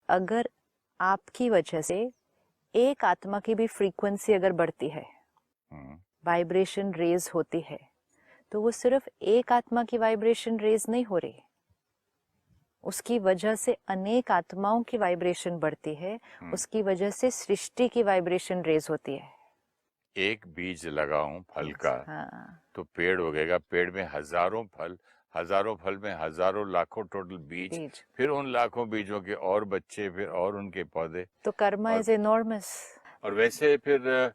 अगर आपकी वजह से एक आत्मा की भी फ्रीक्वेंसी अगर बढ़ती है, वाइब्रेशन रेज होती है, तो वो सिर्फ एक आत्मा की वाइब्रेशन रेज नहीं हो रही, उसकी वजह से अनेक आत्माओं की वाइब्रेशन बढ़ती है, उसकी वजह से सृष्टि की वाइब्रेशन रेज होती है। एक बीज लगाऊं फल का, हाँ, तो पेड़ उगेगा, पेड़ में हजारों फल में हजारों लाखों टोटल बीज, फिर उन लाखों बीजों के और बच्चे, फिर और उनके पौधे। तो कर्मा इज एनॉर्मस। और वैसे फिर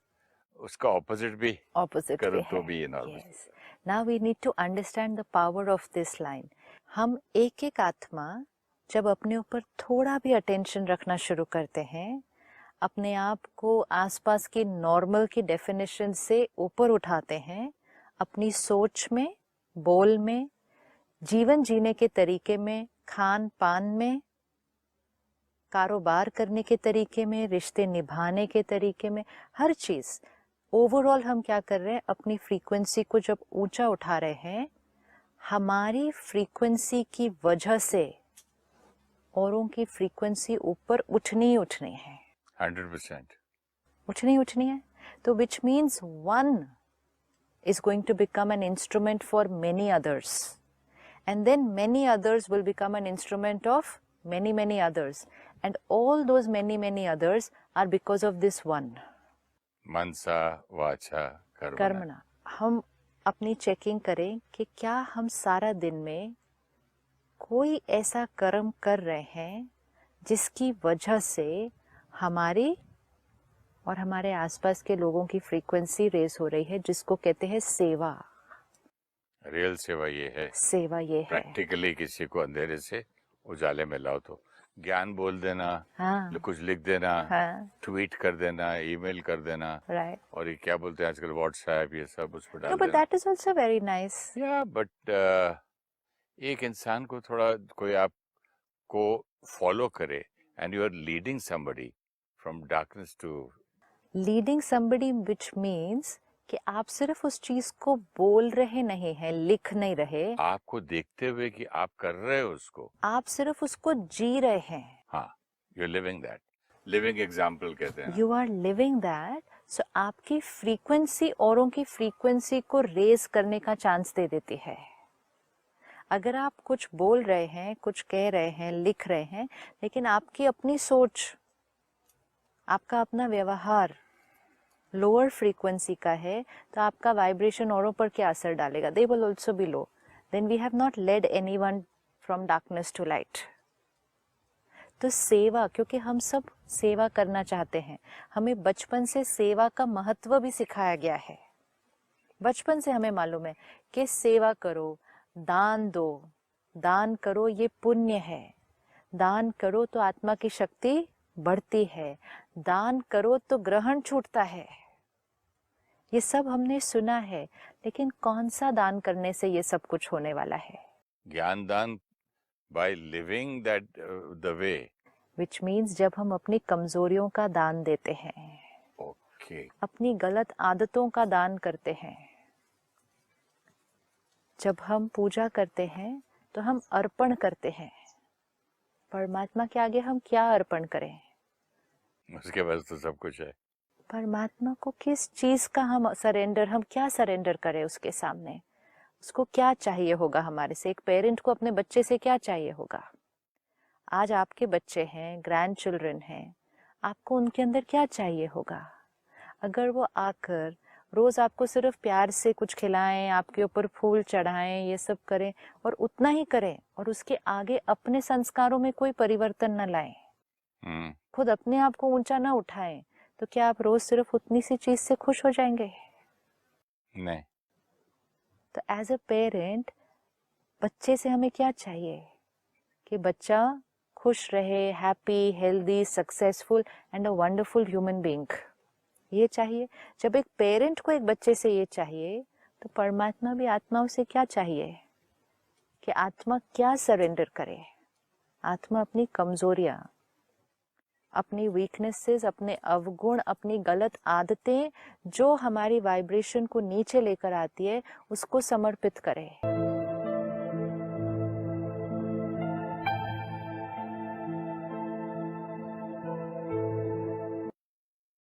उसका ऑपोजिट भी करो तो है। भी enormous. Yes. Now we need to understand the power of this line. हम एक एक आत्मा जब अपने ऊपर थोड़ा भी अटेंशन रखना शुरू करते हैं, अपने आप को आसपास की नॉर्मल की डेफिनेशन से ऊपर उठाते हैं, अपनी सोच में, बोल में, जीवन जीने के तरीके में, खान पान में, कारोबार करने के तरीके में, रिश्ते निभाने के तरीके में, हर चीज ओवरऑल हम क्या कर रहे हैं, अपनी फ्रीक्वेंसी को जब ऊंचा उठा रहे हैं, हमारी फ्रीक्वेंसी की वजह से औरों की फ्रीक्वेंसी ऊपर उठनी है। 100% उठनी है। तो which means one is going to become an instrument for many others, and then many others will become an instrument of many others, and all those many others are because of this one. मनसा वाचा कर्मणा। हम अपनी checking करें कि क्या हम सारा दिन में कोई ऐसा कर्म कर रहे हैं जिसकी वजह से हमारी और हमारे आसपास के लोगों की फ्रीक्वेंसी रेज हो रही है, जिसको कहते हैं सेवा। रियल सेवा ये है, सेवा ये है प्रैक्टिकली किसी को अंधेरे से उजाले में लाओ। तो ज्ञान बोल देना, हाँ, कुछ लिख देना, हाँ, ट्वीट कर देना, ईमेल कर देना, राइट, और ये क्या बोलते हैं आजकल व्हाट्सएप, ये सब उस पर डाल देना। But that is also very nice. या बट एक इंसान को थोड़ा, कोई आपको फॉलो करे and you are leading somebody from darkness to leading somebody, which means कि आप सिर्फ उस चीज को बोल रहे नहीं हैं, लिख नहीं रहे, आपको देखते हुए कि आप कर रहे हो उसको, आप सिर्फ उसको जी रहे हैं। हाँ, you are living that, living example कहते हैं। You are living that. So आपकी फ्रीक्वेंसी औरों की फ्रीक्वेंसी को रेज करने का चांस दे देती है। अगर आप कुछ बोल रहे हैं, कुछ कह रहे हैं, लिख रहे हैं, लेकिन आपकी अपनी सोच, आपका अपना व्यवहार लोअर फ्रीक्वेंसी का है, तो आपका वाइब्रेशन औरों पर क्या असर डालेगा? They will also be low. Then we have not led anyone from darkness to light. तो सेवा, क्योंकि हम सब सेवा करना चाहते हैं, हमें बचपन से सेवा का महत्व भी सिखाया गया है। बचपन से हमें मालूम है कि सेवा करो, दान दो, दान करो, ये पुण्य है, दान करो तो आत्मा की शक्ति बढ़ती है, दान करो तो ग्रहण छूटता है। ये सब हमने सुना है, लेकिन कौन सा दान करने से ये सब कुछ होने वाला है? ज्ञान दान, by living that the way, which means जब हम अपनी कमजोरियों का दान देते हैं, okay, अपनी गलत आदतों का दान करते हैं, जब हम पूजा करते हैं तो हम अर्पण करते हैं। परमात्मा के आगे हम क्या अर्पण करें? उसके पास तो सब कुछ है। परमात्मा को किस चीज का हम सरेंडर, हम क्या सरेंडर करें उसके सामने? उसको क्या चाहिए होगा हमारे से? एक पेरेंट को अपने बच्चे से क्या चाहिए होगा? आज आपके बच्चे हैं, ग्रैंड चिल्ड्रन हैं, आपको उनके अंदर क्या चाहिए होगा? अगर वो आकर रोज आपको सिर्फ प्यार से कुछ खिलाएं, आपके ऊपर फूल चढ़ाएं, ये सब करें और उतना ही करें, और उसके आगे अपने संस्कारों में कोई परिवर्तन न लाएं, खुद अपने आप को ऊंचा ना उठाएं, तो क्या आप रोज सिर्फ उतनी सी चीज से खुश हो जाएंगे? नहीं। तो एज अ पेरेंट बच्चे से हमें क्या चाहिए? कि बच्चा खुश रहे, happy, healthy, successful and a wonderful human being, ये चाहिए। जब एक पेरेंट को एक बच्चे से ये चाहिए, तो परमात्मा भी आत्माओं से क्या चाहिए? कि आत्मा क्या सरेंडर करे? आत्मा अपनी कमजोरियां, अपनी वीकनेसेस, अपने अवगुण, अपनी गलत आदतें जो हमारी वाइब्रेशन को नीचे लेकर आती है, उसको समर्पित करे।